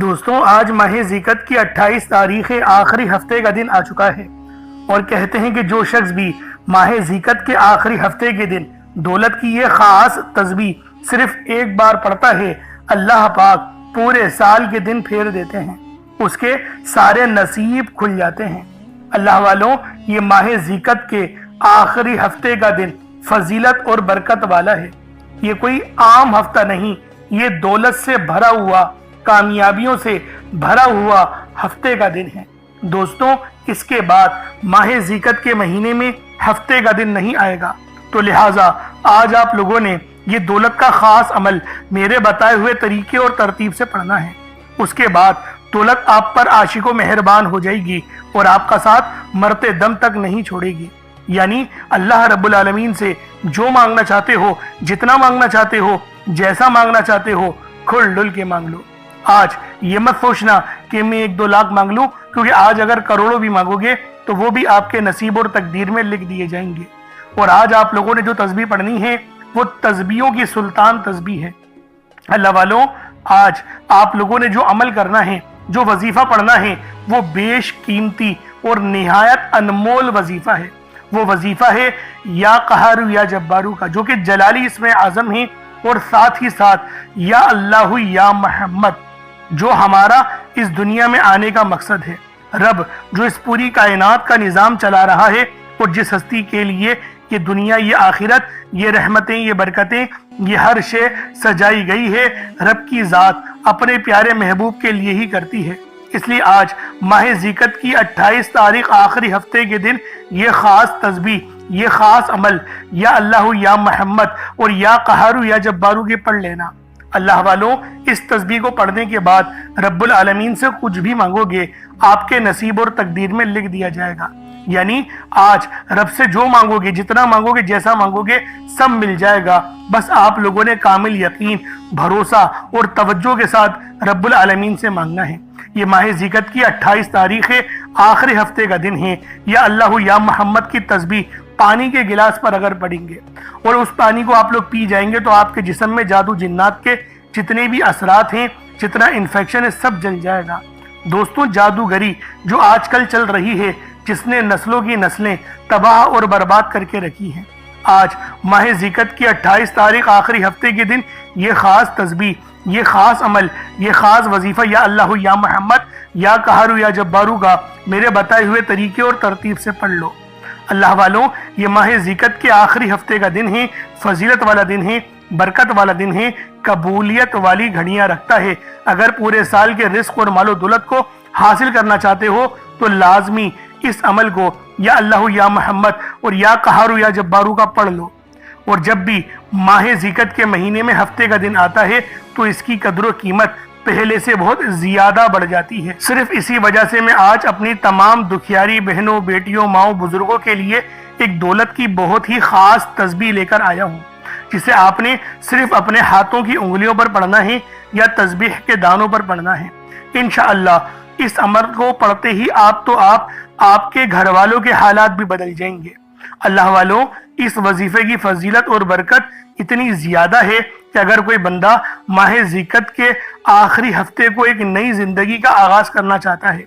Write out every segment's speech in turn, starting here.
دوستوں آج ماہ ذیقعت کی 28 تاریخ آخری ہفتے کا دن آ چکا ہے اور کہتے ہیں کہ جو شخص بھی ماہ ذیقعت کے آخری ہفتے کے دن دولت کی یہ خاص تسبیح صرف ایک بار پڑھتا ہے، اللہ پاک پورے سال کے دن پھیر دیتے ہیں، اس کے سارے نصیب کھل جاتے ہیں۔ اللہ والوں، یہ ماہ ذیقعت کے آخری ہفتے کا دن فضیلت اور برکت والا ہے۔ یہ کوئی عام ہفتہ نہیں، یہ دولت سے بھرا ہوا، کامیابیوں سے بھرا ہوا ہفتے کا دن ہے۔ دوستوں، اس کے بعد ماہ ذیقعت کے مہینے میں ہفتے کا دن نہیں آئے گا، تو لہٰذا آج آپ لوگوں نے یہ دولت کا خاص عمل میرے بتائے ہوئے طریقے اور ترتیب سے پڑھنا ہے۔ اس کے بعد دولت آپ پر عاشق و مہربان ہو جائے گی اور آپ کا ساتھ مرتے دم تک نہیں چھوڑے گی۔ یعنی اللہ رب العالمین سے جو مانگنا چاہتے ہو، جتنا مانگنا چاہتے ہو، جیسا مانگنا چاہتے ہو، کھل ڈل کے مانگ لو۔ آج یہ مت سوچنا کہ میں 1-2 لاکھ مانگ لوں، کیونکہ آج اگر کروڑوں بھی مانگو گے تو وہ بھی آپ کے نصیب اور تقدیر میں لکھ دیے جائیں گے۔ اور آج آپ لوگوں نے جو تسبیح پڑھنی ہے وہ تسبیحوں کی سلطان تسبیح ہے۔ اللہ والوں، آج آپ لوگوں نے جو عمل کرنا ہے، جو وظیفہ پڑھنا ہے، وہ بیش قیمتی اور نہایت انمول وظیفہ ہے۔ وہ وظیفہ ہے یا قہار یا جبارو کا، جو کہ جلالی اسم اعظم ہے، اور ساتھ ہی ساتھ یا اللہ یا محمد، جو ہمارا اس دنیا میں آنے کا مقصد ہے۔ رب جو اس پوری کائنات کا نظام چلا رہا ہے اور جس ہستی کے لیے یہ دنیا، یہ آخرت، یہ رحمتیں، یہ برکتیں، یہ ہر شے سجائی گئی ہے، رب کی ذات اپنے پیارے محبوب کے لیے ہی کرتی ہے۔ اس لیے آج ماہ ذیقعت کی 28 تاریخ آخری ہفتے کے دن یہ خاص تسبیح، یہ خاص عمل یا اللہ یا محمد اور یا قہار یا جبارو کے پڑھ لینا۔ اللہ والوں، اس تسبیح کو پڑھنے کے بعد رب العالمین سے کچھ بھی مانگو گے آپ کے نصیب اور تقدیر میں لکھ دیا جائے گا۔ یعنی آج رب سے جو مانگو گے، جتنا مانگو گے، جیسا مانگو گے، سب مل جائے گا۔ بس آپ لوگوں نے کامل یقین، بھروسہ اور توجہ کے ساتھ رب العالمین سے مانگنا ہے۔ یہ ماہ ذیقعت کی 28 تاریخ آخری ہفتے کا دن ہے۔ یا اللہ یا محمد کی تسبیح پانی کے گلاس پر اگر پڑیں گے اور اس پانی کو آپ لوگ پی جائیں گے تو آپ کے جسم میں جادو جنات کے جتنے بھی اثرات ہیں، جتنا انفیکشن ہے، سب جل جائے گا۔ دوستوں، جادوگری جو آج کل چل رہی ہے، جس نے نسلوں کی نسلیں تباہ اور برباد کر کے رکھی ہیں، آج ماہ ذیقعت کی 28 تاریخ آخری ہفتے کے دن یہ خاص تسبیح، یہ خاص عمل، یہ خاص وظیفہ یا اللہ یا محمد یا قہار یا جبارو کا میرے بتائے ہوئے طریقے اور ترتیب سے پڑھ لو۔ اللہ والوں، یہ ماہ ذیقعت کے آخری ہفتے کا دن ہے، فضیلت والا دن ہے، برکت والا دن ہے، قبولیت والی گھڑیاں رکھتا ہے۔ اگر پورے سال کے رزق اور مال و دولت کو حاصل کرنا چاہتے ہو تو لازمی اس عمل کو یا اللہ یا محمد اور یا قہار یا جبارو کا پڑھ لو۔ اور جب بھی ماہ ذیقعت کے مہینے میں ہفتے کا دن آتا ہے تو اس کی قدر و قیمت پہلے سے بہت زیادہ بڑھ جاتی ہے۔ صرف اسی وجہ سے میں آج اپنی تمام دکھیاری بہنوں، بیٹیوں، ماؤں، بزرگوں کے لیے ایک دولت کی بہت ہی خاص تسبیح لے کر آیا ہوں، جسے آپ نے صرف اپنے ہاتھوں کی انگلیوں پر پڑھنا ہے یا تسبیح کے دانوں پر پڑھنا ہے۔ انشاءاللہ اس عمل کو پڑھتے ہی آپ کے گھر والوں کے حالات بھی بدل جائیں گے۔ اللہ والوں، اس وظیفے کی فضیلت اور برکت اتنی زیادہ ہے کہ اگر کوئی بندہ ماہ ذیقعت کے آخری ہفتے کو ایک نئی زندگی کا آغاز کرنا چاہتا ہے،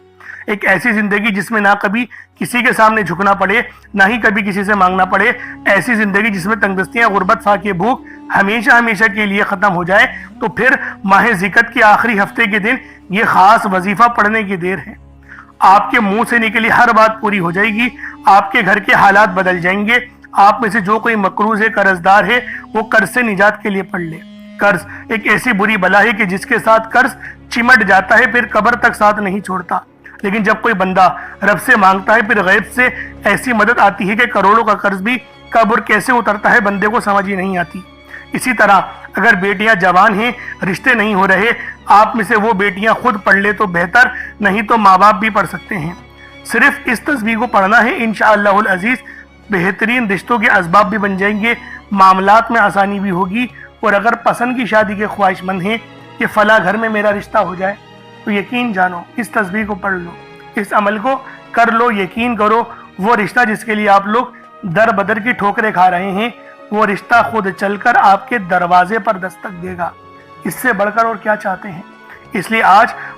ایک ایسی زندگی جس میں نہ کبھی کسی کے سامنے جھکنا پڑے، نہ ہی کبھی کسی سے مانگنا پڑے، ایسی زندگی جس میں تنگدستیاں، غربت، فاقے، بھوک ہمیشہ ہمیشہ کے لیے ختم ہو جائے، تو پھر ماہ ذیقعت کے آخری ہفتے کے دن یہ خاص وظیفہ پڑھنے کی دیر ہے۔ آپ کے منہ سے نکلی ہر بات پوری ہو جائے گی، آپ کے گھر کے حالات بدل جائیں گے۔ آپ میں سے جو کوئی مقروض ہے، قرضدار ہے، وہ قرض سے نجات کے لیے پڑھ لے۔ قرض ایک ایسی بری بلا ہے کہ جس کے ساتھ قرض چمٹ جاتا ہے، پھر قبر تک ساتھ نہیں چھوڑتا۔ لیکن جب کوئی بندہ رب سے مانگتا ہے، پھر غیب سے ایسی مدد آتی ہے کہ کروڑوں کا قرض بھی کب اور کیسے اترتا ہے بندے کو سمجھ ہی نہیں آتی۔ اسی طرح اگر بیٹیاں جوان ہیں، رشتے نہیں ہو رہے، آپ میں سے وہ بیٹیاں خود پڑھ لے تو بہتر، نہیں تو ماں باپ بھی پڑھ سکتے ہیں۔ صرف اس تسبیح کو پڑھنا ہے، انشاءاللہ العزیز بہترین رشتوں کے اسباب بھی بن جائیں گے، معاملات میں آسانی بھی ہوگی۔ اور اگر پسند کی شادی کے خواہش مند ہیں کہ فلاں گھر میں میرا رشتہ ہو جائے، تو یقین جانو اس تسبیح کو پڑھ لو، اس عمل کو کر لو، یقین کرو وہ رشتہ جس کے لیے آپ لوگ در بدر کی ٹھوکریں کھا رہے ہیں، وہ رشتہ خود چل کر آپ کے دروازے پر دستک دے گا۔ اس سے بڑھ کر اور کیا چاہتے ہیں؟ اس لیے آج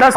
10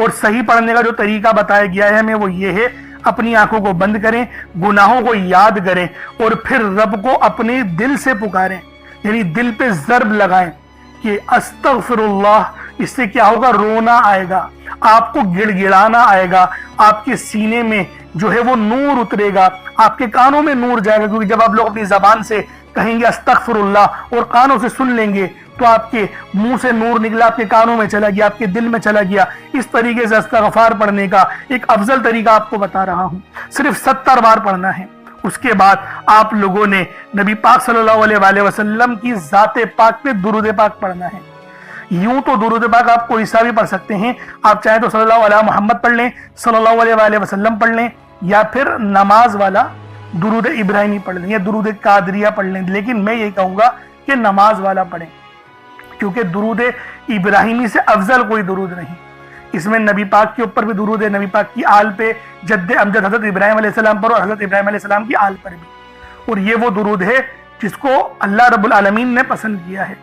اور صحیح پڑھنے کا جو طریقہ بتایا گیا ہے ہمیں وہ یہ ہے، اپنی آنکھوں کو بند کریں، گناہوں کو یاد کریں اور پھر رب کو اپنے دل سے پکاریں، یعنی دل پہ ضرب لگائیں کہ استغفر اللہ۔ اس سے کیا ہوگا؟ رونا آئے گا، آپ کو گڑ گڑانا آئے گا، آپ کے سینے میں جو ہے وہ نور اترے گا، آپ کے کانوں میں نور جائے گا، کیونکہ جب آپ لوگ اپنی زبان سے کہیں گے استغفر اللہ اور کانوں سے سن لیں گے تو آپ کے منہ سے نور نکلا، آپ کے کانوں میں چلا گیا، آپ کے دل میں چلا گیا۔ اس طریقے سے استغفار پڑھنے کا ایک افضل طریقہ آپ کو بتا رہا ہوں، صرف 70 بار پڑھنا ہے۔ اس کے بعد آپ لوگوں نے نبی پاک صلی اللہ علیہ وآلہ وسلم کی ذات پاک پہ درود پاک پڑھنا ہے۔ یوں تو درود پاک آپ کوئی سا بھی پڑھ سکتے ہیں، آپ چاہیں تو صلی اللہ علیہ محمد پڑھ لیں، صلی اللہ علیہ وآلہ وسلم پڑھ لیں، یا پھر نماز والا درود ابراہیمی پڑھ لیں یا درود قادریہ پڑھ لیں، لیکن میں یہ کہوں گا کہ نماز والا پڑھیں، کیونکہ درود ابراہیمی سے افضل کوئی درود نہیں۔ اس میں نبی پاک کے اوپر بھی درود ہے، نبی پاک کی آل پہ، جد امجد حضرت ابراہیم علیہ السلام پر اور حضرت ابراہیم علیہ السلام کی آل پر بھی، اور یہ وہ درود ہے جس کو اللہ رب العالمین نے پسند کیا ہے،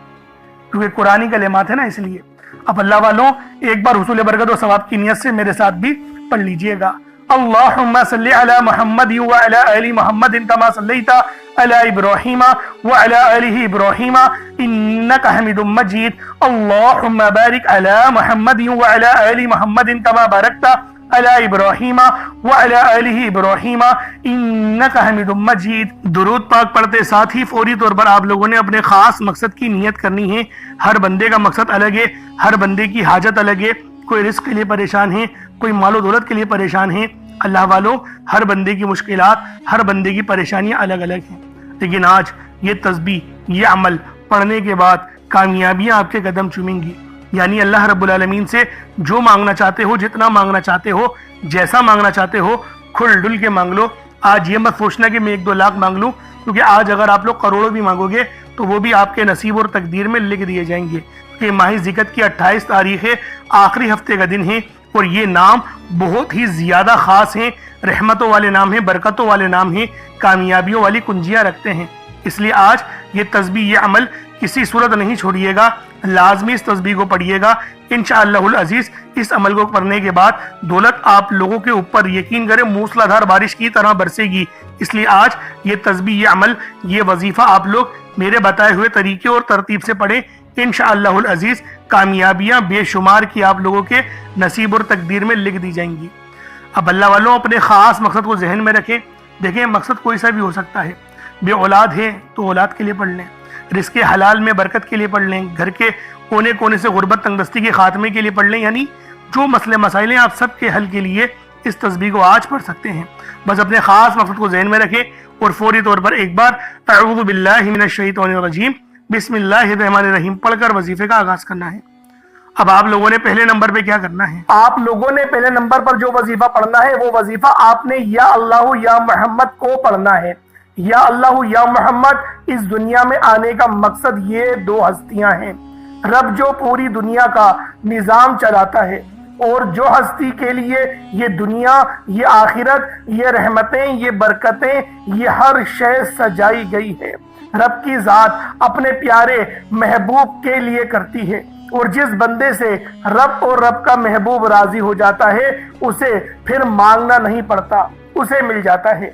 کیونکہ قرآنی کلمات ہے نا، اس لیے۔ اب اللہ والوں ایک بار حصول برکت و ثواب کی نیت سے میرے ساتھ بھی پڑھ لیجئے گا۔ اللہم صلی علی محمد وعلی آل محمد کما صلیت علی ابراہیم وعلی آل ابراہیم انک حمید مجید، اللہم بارک علی محمد وعلی آل محمد کما بارکت علی ابراہیم وعلی آل ابراہیم انک حمید مجید۔ درود پاک پڑھتے ساتھ ہی فوری طور پر آپ لوگوں نے اپنے خاص مقصد کی نیت کرنی ہے۔ ہر بندے کا مقصد الگ ہے، ہر بندے کی حاجت الگ ہے، کوئی رزق کے لیے پریشان ہے، کوئی مال و دولت کے لیے پریشان ہے۔ اللہ والوں ہر بندے کی مشکلات، ہر بندے کی پریشانیاں الگ الگ ہیں، لیکن آج یہ تسبیح، یہ عمل پڑھنے کے بعد کامیابیاں آپ کے قدم چومیں گی۔ یعنی اللہ رب العالمین سے جو مانگنا چاہتے ہو، جتنا مانگنا چاہتے ہو، جیسا مانگنا چاہتے ہو، کھل ڈل کے مانگ لو۔ آج یہ مت سوچنا کہ میں 1-2 لاکھ مانگ لوں، کیونکہ آج اگر آپ لوگ کروڑوں بھی مانگو گے تو وہ بھی آپ کے نصیب اور تقدیر میں لکھ دیے جائیں گے۔ کہ ماہ ذیقعت کی 28 تاریخ ہے، آخری ہفتے کا دن ہے، اور یہ نام بہت ہی زیادہ خاص ہیں، رحمتوں والے نام ہیں، برکتوں والے نام ہیں، کامیابیوں والی کنجیاں رکھتے ہیں۔ اس لیے آج یہ تسبیح، یہ عمل کسی صورت نہیں چھوڑیے گا، لازمی اس تسبیح کو پڑھیے گا۔ انشاءاللہ العزیز اس عمل کو پڑھنے کے بعد دولت آپ لوگوں کے اوپر یقین کریں موسلا دھار بارش کی طرح برسے گی۔ اس لیے آج یہ تسبیح، یہ عمل، یہ وظیفہ آپ لوگ میرے بتائے ہوئے طریقے اور ترتیب سے پڑھیں۔ انشاءاللہ العزیز کامیابیاں بے شمار کی آپ لوگوں کے نصیب اور تقدیر میں لکھ دی جائیں گی۔ اب اللہ والوں اپنے خاص مقصد کو ذہن میں رکھیں۔ دیکھیں مقصد کوئی سا بھی ہو سکتا ہے، بے اولاد ہے تو اولاد کے لیے پڑھ لیں، رزق حلال میں برکت کے لیے پڑھ لیں، گھر کے کونے کونے سے غربت تنگدستی کے خاتمے کے لیے پڑھ لیں، یعنی جو مسئلے مسائل ہیں آپ سب کے حل کے لیے اس تسبیح کو آج پڑھ سکتے ہیں۔ بس اپنے خاص مقصد کو ذہن میں رکھیں اور فوری طور پر ایک بار اعوذ باللہ من الشیطان الرجیم بسم اللہ الرحمن الرحیم پڑھ کر وظیفے کا آغاز کرنا ہے۔ اب آپ لوگوں نے پہلے نمبر پہ کیا کرنا ہے؟ آپ لوگوں نے پہلے نمبر پر جو وظیفہ پڑھنا ہے وہ وظیفہ آپ نے یا اللہ یا محمد کو پڑھنا ہے۔ یا اللہ یا محمد اس دنیا میں آنے کا مقصد یہ 2 ہستیاں ہیں۔ رب جو پوری دنیا کا نظام چلاتا ہے اور جو ہستی کے لیے یہ دنیا، یہ آخرت، یہ رحمتیں، یہ برکتیں، یہ ہر شے سجائی گئی ہے، رب کی ذات اپنے پیارے محبوب کے لیے کرتی ہے، اور جس بندے سے رب اور رب کا محبوب راضی ہو جاتا ہے اسے پھر مانگنا نہیں پڑتا، اسے مل جاتا ہے۔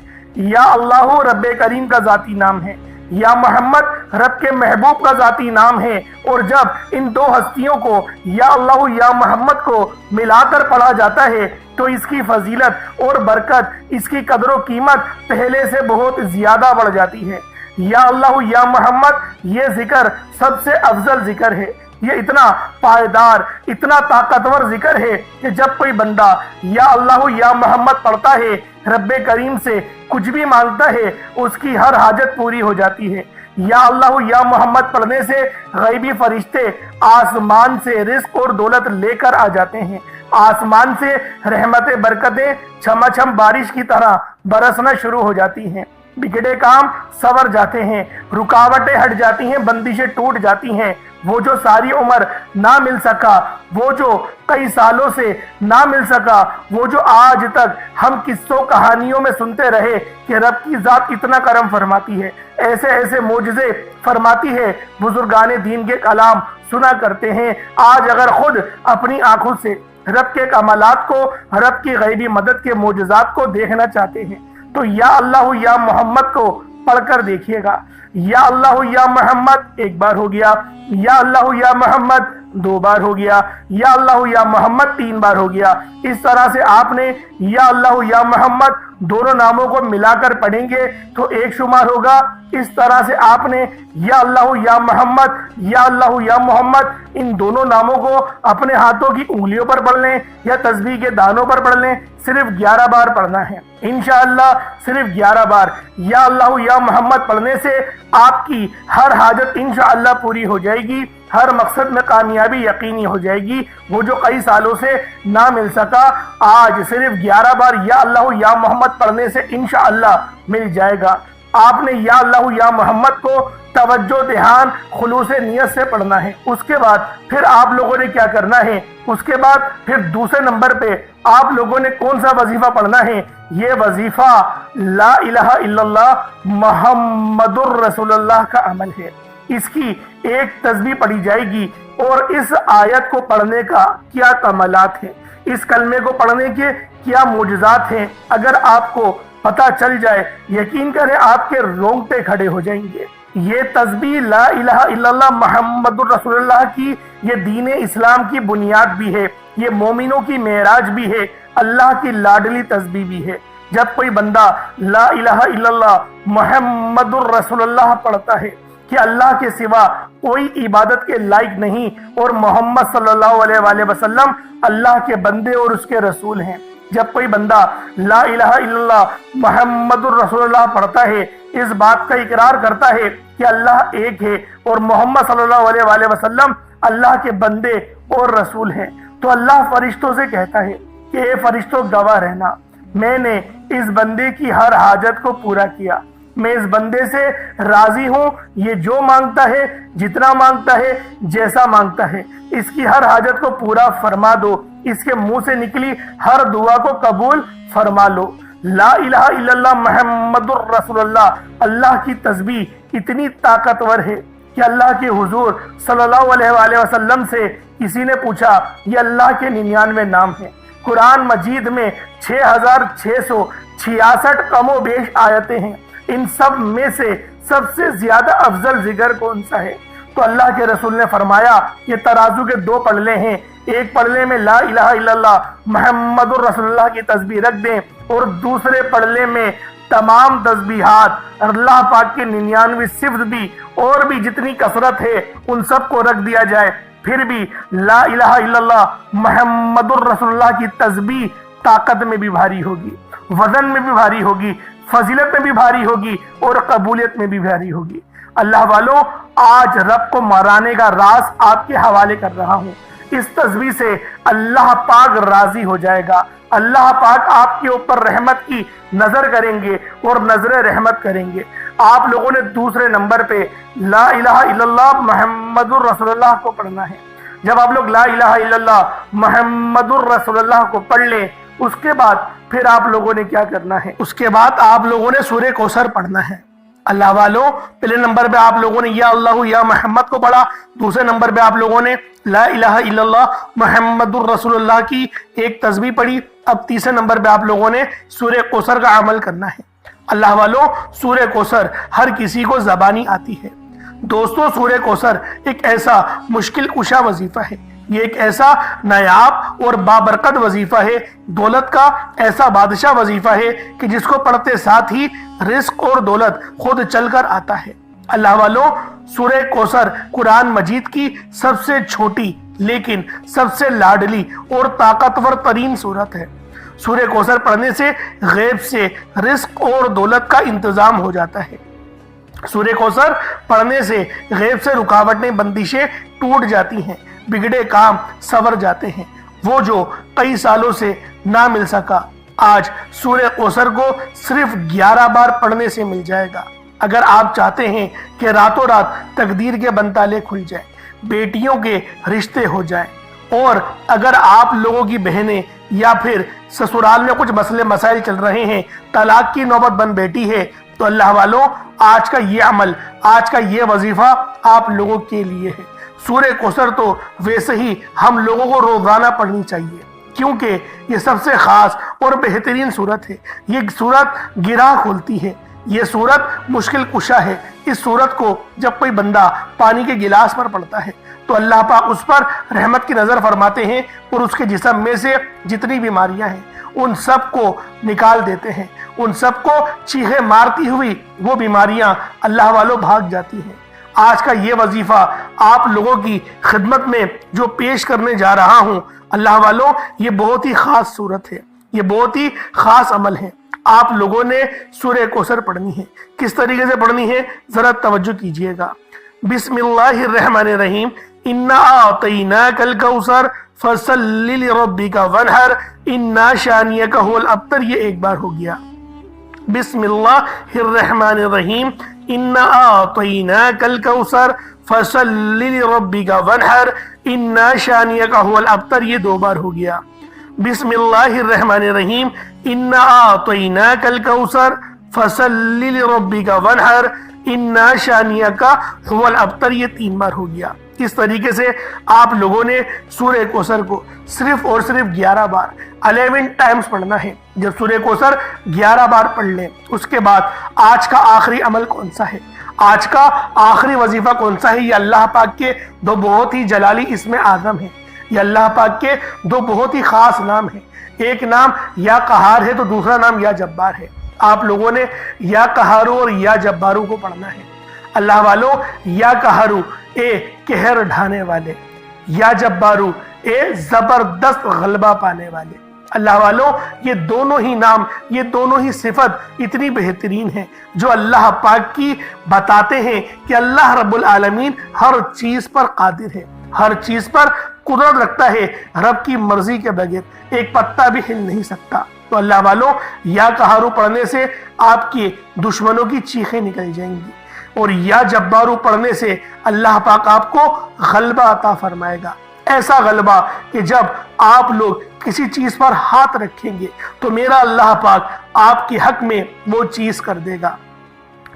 یا اللہ رب کریم کا ذاتی نام ہے، یا محمد رب کے محبوب کا ذاتی نام ہے، اور جب ان 2 ہستیوں کو یا اللہ یا محمد کو ملا کر پڑھا جاتا ہے تو اس کی فضیلت اور برکت، اس کی قدر و قیمت پہلے سے بہت زیادہ بڑھ جاتی ہے۔ یا اللہ یا محمد یہ ذکر سب سے افضل ذکر ہے، یہ اتنا پائیدار، اتنا طاقتور ذکر ہے کہ جب کوئی بندہ یا اللہ یا محمد پڑھتا ہے، رب کریم سے کچھ بھی مانگتا ہے، اس کی ہر حاجت پوری ہو جاتی ہے۔ یا اللہ یا محمد پڑھنے سے غیبی فرشتے آسمان سے رزق اور دولت لے کر آ جاتے ہیں، آسمان سے رحمت برکتیں چھما چھم بارش کی طرح برسنا شروع ہو جاتی ہیں، بگڑے کام سنور جاتے ہیں، رکاوٹیں ہٹ جاتی ہیں، بندشیں ٹوٹ جاتی ہیں۔ وہ جو ساری عمر نہ مل سکا، وہ جو کئی سالوں سے نہ مل سکا، وہ جو آج تک ہم قصوں کہانیوں میں سنتے رہے کہ رب کی ذات اتنا کرم فرماتی ہے، ایسے ایسے معجزے فرماتی ہے، بزرگان دین کے کلام سنا کرتے ہیں، آج اگر خود اپنی آنکھوں سے رب کے کمالات کو، رب کی غیبی مدد کے معجزات کو دیکھنا چاہتے ہیں تو یا اللہ یا محمد کو پڑھ کر دیکھیے گا۔ یا اللہ یا محمد ایک بار ہو گیا، یا اللہ یا محمد دو بار ہو گیا، یا اللہ یا محمد تین بار ہو گیا۔ اس طرح سے آپ نے یا اللہ یا محمد دونوں ناموں کو ملا کر پڑھیں گے تو ایک شمار ہوگا۔ اس طرح سے آپ نے یا اللہ یا محمد، یا اللہ یا محمد ان دونوں ناموں کو اپنے ہاتھوں کی انگلیوں پر پڑھ لیں یا تسبیح کے دانوں پر پڑھ لیں، صرف 11 بار پڑھنا ہے انشاءاللہ، صرف 11 بار یا اللہ یا محمد پڑھنے سے آپ کی ہر حاجت انشاءاللہ پوری ہو جائے گی، ہر مقصد میں کامیابی یقینی ہو جائے گی۔ وہ جو کئی سالوں سے نہ مل سکا آج صرف 11 بار یا اللہ یا محمد پڑھنے سے انشاءاللہ مل جائے گا۔ آپ نے یا اللہ یا محمد کو توجہ دھیان خلوص نیت سے پڑھنا ہے۔ اس کے بعد پھر آپ لوگوں نے کیا کرنا ہے، اس کے بعد پھر دوسرے نمبر پہ آپ لوگوں نے کون سا وظیفہ پڑھنا ہے؟ یہ وظیفہ لا الہ الا اللہ محمد الرسول اللہ کا عمل ہے۔ اس کی ایک تسبیح پڑھی جائے گی اور اس آیت کو پڑھنے کا کیا کمالات ہیں، اس کلمے کو پڑھنے کے کیا معجزات ہیں، اگر آپ کو پتہ چل جائے یقین کریں آپ کے رونگٹے کھڑے ہو جائیں گے۔ یہ تسبیح لا الہ الا اللہ محمد الرسول اللہ کی یہ دین اسلام کی بنیاد بھی ہے، یہ مومنوں کی معراج بھی ہے، اللہ کی لاڈلی تسبیح بھی ہے۔ جب کوئی بندہ لا الہ الا اللہ محمد الرسول اللہ پڑھتا ہے کہ اللہ کے سوا کوئی عبادت کے لائق نہیں اور محمد صلی اللہ علیہ وآلہ وسلم اللہ کے بندے اور اس کے رسول ہیں، جب کوئی بندہ لا الہ الا اللہ محمد الرسول اللہ پڑھتا ہے، اس بات کا اقرار کرتا ہے کہ اللہ ایک ہے اور محمد صلی اللہ علیہ وآلہ وسلم اللہ کے بندے اور رسول ہیں، تو اللہ فرشتوں سے کہتا ہے کہ اے فرشتوں گواہ رہنا، میں نے اس بندے کی ہر حاجت کو پورا کیا، میں اس بندے سے راضی ہوں، یہ جو مانگتا ہے، جتنا مانگتا ہے، جیسا مانگتا ہے، اس کی ہر حاجت کو پورا فرما دو، اس کے منہ سے نکلی ہر دعا کو قبول فرما لو۔ لا الہ الا اللہ محمد الرسول اللہ، اللہ کی تسبیح اتنی طاقتور ہے کہ اللہ کے حضور صلی اللہ علیہ وآلہ وسلم سے کسی نے پوچھا، یہ اللہ کے 99 نام ہیں، قرآن مجید میں 6666 کم و بیش آیتیں ہیں، ان سب میں سے سب سے زیادہ افضل ذکر کون سا ہے؟ تو اللہ کے رسول نے فرمایا یہ ترازو کے 2 پلڑے ہیں، ایک پلڑے میں لا الہ الا اللہ محمد الرسول اللہ کی تسبیح رکھ دیں اور دوسرے پلڑے میں تمام تسبیحات اللہ پاک کے 99 صفت بھی اور بھی جتنی کثرت ہے ان سب کو رکھ دیا جائے، پھر بھی لا الہ الا اللہ محمد الرسول اللہ کی تسبیح طاقت میں بھی بھاری ہوگی، وزن میں بھی بھاری ہوگی، فضیلت میں بھی بھاری ہوگی اور قبولیت میں بھی بھاری ہوگی۔ اللہ والوں، آج رب کو مرانے کا راز آپ کے حوالے کر رہا ہوں۔ اس تسبیح سے اللہ پاک راضی ہو جائے گا، اللہ پاک آپ کے اوپر رحمت کی نظر کریں گے اور نظر رحمت کریں گے۔ آپ لوگوں نے دوسرے نمبر پہ لا الہ الا اللہ محمد الرسول اللہ کو پڑھنا ہے۔ جب آپ لوگ لا الہ الا اللہ محمد الرسول اللہ کو پڑھ لیں، اس کے بعد پھر آپ لوگوں نے کیا کرنا ہے؟ اس کے بعد آپ لوگوں نے سورہ کوثر پڑھنا ہے۔ اللہ والوں، پہلے نمبر پہ آپ لوگوں نے یا اللہ یا محمد کو پڑھا، دوسرے نمبر پہ آپ لوگوں نے لا الہ الا اللہ محمد الرسول اللہ کی ایک تسبیح پڑھی، اب تیسرے نمبر پہ آپ لوگوں نے سورہ کوثر کا عمل کرنا ہے۔ اللہ والوں، سورہ کوثر ہر کسی کو زبانی آتی ہے۔ دوستو، سورہ کوثر ایک ایسا مشکل کشا وظیفہ ہے، یہ ایک ایسا نایاب اور بابرکت وظیفہ ہے، دولت کا ایسا بادشاہ وظیفہ ہے کہ جس کو پڑھتے ساتھ ہی رزق اور دولت خود چل کر آتا ہے۔ اللہ والوں، سورہ کوثر قرآن مجید کی سب سے چھوٹی لیکن سب سے لاڈلی اور طاقتور ترین سورت ہے۔ سورہ کوثر پڑھنے سے غیب سے رزق اور دولت کا انتظام ہو جاتا ہے۔ سورہ کوثر پڑھنے سے غیب سے رکاوٹیں بندشیں ٹوٹ جاتی ہیں، بگڑے کام سنور جاتے ہیں۔ وہ جو کئی سالوں سے نہ مل سکا آج سورہ کوثر کو صرف 11 بار پڑھنے سے مل جائے گا۔ اگر آپ چاہتے ہیں کہ راتوں رات تقدیر کے بنتالے کھل جائیں، بیٹیوں کے رشتے ہو جائیں، اور اگر آپ لوگوں کی بہنیں یا پھر سسرال میں کچھ مسئلے مسائل چل رہے ہیں، طلاق کی نوبت بن بیٹھی ہے، تو اللہ والوں، آج کا یہ عمل، آج کا یہ وظیفہ آپ لوگوں کے لیے ہے۔ سورہ کوثر تو ویسے ہی ہم لوگوں کو روزانہ پڑھنی چاہیے، کیونکہ یہ سب سے خاص اور بہترین صورت ہے۔ یہ صورت گراہ کھولتی ہے، یہ صورت مشکل کشا ہے۔ اس صورت کو جب کوئی بندہ پانی کے گلاس پر پڑتا ہے تو اللہ پاک اس پر رحمت کی نظر فرماتے ہیں اور اس کے جسم میں سے جتنی بیماریاں ہیں ان سب کو نکال دیتے ہیں، ان سب کو چیخیں مارتی ہوئی وہ بیماریاں اللہ والوں بھاگ جاتی ہیں۔ آج کا یہ وظیفہ آپ لوگوں کی خدمت میں جو پیش کرنے جا رہا ہوں اللہ والوں، یہ بہت ہی خاص صورت ہے، یہ بہت ہی خاص عمل ہے۔ آپ لوگوں نے سورہ کوثر پڑھنی ہے۔ کس طریقے سے پڑھنی ہے ذرا توجہ کیجئے گا۔ بسم اللہ الرحمن الرحیم، انا اعطیناک الکوثر فصل لربک وانحر انا شانئک هو الابتر، یہ ایک بار ہو گیا۔ بسم اللہ الرحمن الرحیم، انا اعطیناک الکوثر فصل لربک وانحر انا شانئک هو الابتر، یہ دو بار ہو گیا۔ بسم اللہ الرحمن الرحیم، انا اعطیناک الکوثر فصل لربک وانحر انا شانئک هو الابتر، یہ تین بار ہو گیا۔ اس طریقے سے آپ لوگوں نے سورہ کوثر کو صرف اور صرف 11 بار 11 ٹائمز پڑھنا ہے۔ جب سورہ کوثر 11 بار پڑھ لیں اس کے بعد آج کا آخری عمل کون سا ہے، آج کا آخری وظیفہ کون سا ہے، یہ اللہ پاک کے دو بہت ہی جلالی اسم اعظم ہیں، یہ اللہ پاک کے دو بہت ہی خاص نام ہیں۔ ایک نام یا قہار ہے تو دوسرا نام یا جبار ہے۔ آپ لوگوں نے یا قہارو اور یا جبارو کو پڑھنا ہے۔ اللہ والو، یا قہارو اے قہر ڈھانے والے، یا جبارو اے زبردست غلبہ پانے والے۔ اللہ والو، یہ دونوں ہی نام، یہ دونوں ہی صفت اتنی بہترین ہیں جو اللہ پاک کی بتاتے ہیں کہ اللہ رب العالمین ہر چیز پر قادر ہے، ہر چیز پر قدرت رکھتا ہے، رب کی مرضی کے بغیر ایک پتا بھی ہل نہیں سکتا۔ تو اللہ والو، یا قہارو پڑھنے سے آپ کے دشمنوں کی چیخیں نکل جائیں گی، اور یا جبارو پڑھنے سے اللہ پاک آپ کو غلبہ عطا فرمائے گا، ایسا غلبہ کہ جب آپ لوگ کسی چیز پر ہاتھ رکھیں گے تو میرا اللہ پاک آپ کے حق میں وہ چیز کر دے گا۔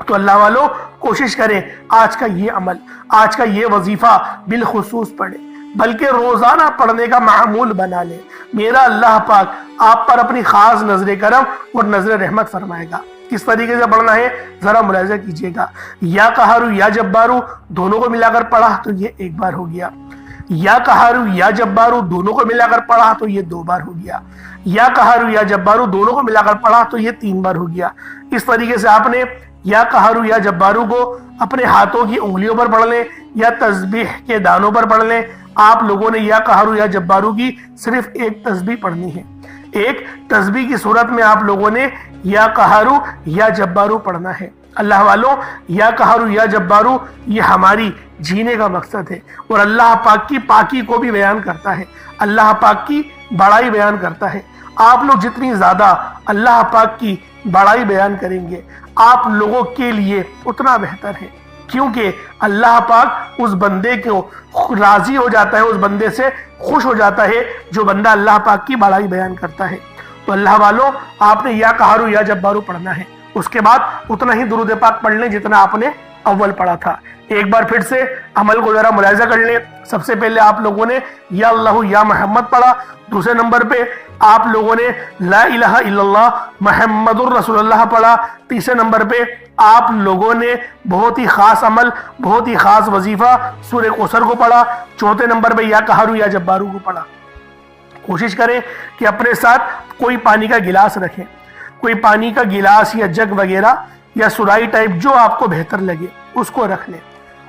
تو اللہ والو، کوشش کریں آج کا یہ عمل، آج کا یہ وظیفہ بالخصوص پڑھیں، بلکہ روزانہ پڑھنے کا معمول بنا لیں۔ میرا اللہ پاک آپ پر اپنی خاص نظر کرم اور نظر رحمت فرمائے گا۔ کس طریقے سے پڑھنا ہے ذرا ملاحظہ کیجئے گا۔ یا قہارو یا جبارو دونوں کو ملا کر پڑھا تو یہ ایک بار ہو گیا، یا قہارو یا جبارو دونوں کو ملا کر پڑھا تو یہ دو بار ہو گیا، یا قہارو یا جبارو دونوں کو ملا کر پڑھا تو یہ تین بار ہو گیا۔ اس طریقے سے آپ نے یا قہارو یا جبارو کو اپنے ہاتھوں کی انگلیوں پر پڑھ لیں یا تسبیح کے دانوں پر پڑھ لیں۔ آپ لوگوں نے یا قہارو یا جبارو کی صرف ایک تسبیح پڑھنی ہے، ایک تسبیح کی صورت میں آپ لوگوں نے یا قہارو یا جبارو پڑھنا ہے۔ اللہ والوں، یا قہارو یا جبارو یہ ہماری جینے کا مقصد ہے اور اللہ پاک کی پاکی کو بھی بیان کرتا ہے، اللہ پاک کی بڑائی بیان کرتا ہے۔ آپ لوگ جتنی زیادہ اللہ پاک کی بڑائی بیان کریں گے آپ لوگوں کے لیے اتنا بہتر ہے، کیونکہ اللہ پاک اس بندے کو راضی ہو جاتا ہے، اس بندے سے خوش ہو جاتا ہے جو بندہ اللہ پاک کی بڑائی بیان کرتا ہے۔ تو اللہ والوں، آپ نے یا قہارو یا جبارو پڑھنا ہے، اس کے بعد اتنا ہی درود پاک پڑھ لیں جتنا آپ نے اول پڑھا تھا۔ ایک بار پھر سے عمل کو ذرا ملاحظہ کر لیں۔ سب سے پہلے آپ لوگوں نے یا اللہ یا محمد پڑھا، دوسرے نمبر پہ آپ لوگوں نے لا الہ الا اللہ محمد الرسول اللہ پڑھا، تیسرے نمبر پہ آپ لوگوں نے بہت ہی خاص عمل، بہت ہی خاص وظیفہ سورہ کوثر کو پڑھا، چوتھے نمبر پہ یا قہارو یا جبارو کو پڑھا۔ کوشش کریں کہ اپنے ساتھ کوئی پانی کا گلاس رکھیں، کوئی پانی کا گلاس یا جگ وغیرہ یا سرائی ٹائپ جو آپ کو بہتر لگے اس کو رکھ لیں،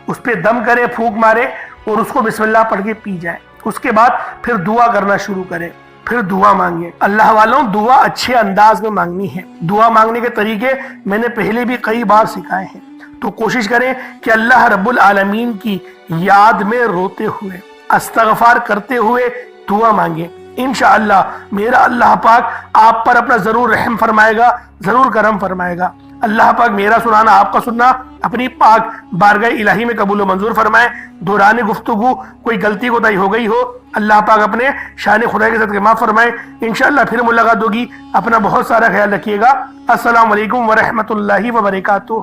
اس پہ دم کریں، پھونک مارے اور اس کو بسم اللہ پڑھ کے پی جائیں۔ اس کے بعد پھر دعا کرنا شروع کریں، پھر دعا مانگیں۔ اللہ والوں، دعا اچھے انداز میں مانگنی ہے۔ دعا مانگنے کے طریقے میں نے پہلے بھی کئی بار سکھائے ہیں، تو کوشش کریں کہ اللہ رب العالمین کی یاد میں روتے ہوئے، استغفار کرتے ہوئے دعا مانگیں۔ انشاءاللہ میرا اللہ پاک آپ پر اپنا ضرور رحم فرمائے گا، ضرور کرم فرمائے گا۔ اللہ پاک میرا سنانا، آپ کا سننا اپنی پاک بارگاہ الہی میں قبول و منظور فرمائے۔ دوران گفتگو کوئی غلطی کوتاہی ہو گئی ہو، اللہ پاک اپنے شان خدا کے ساتھ معاف فرمائے۔ انشاءاللہ پھر ملاقات ہوگی، اپنا بہت سارا خیال رکھیے گا۔ السلام علیکم ورحمۃ اللہ وبرکاتہ۔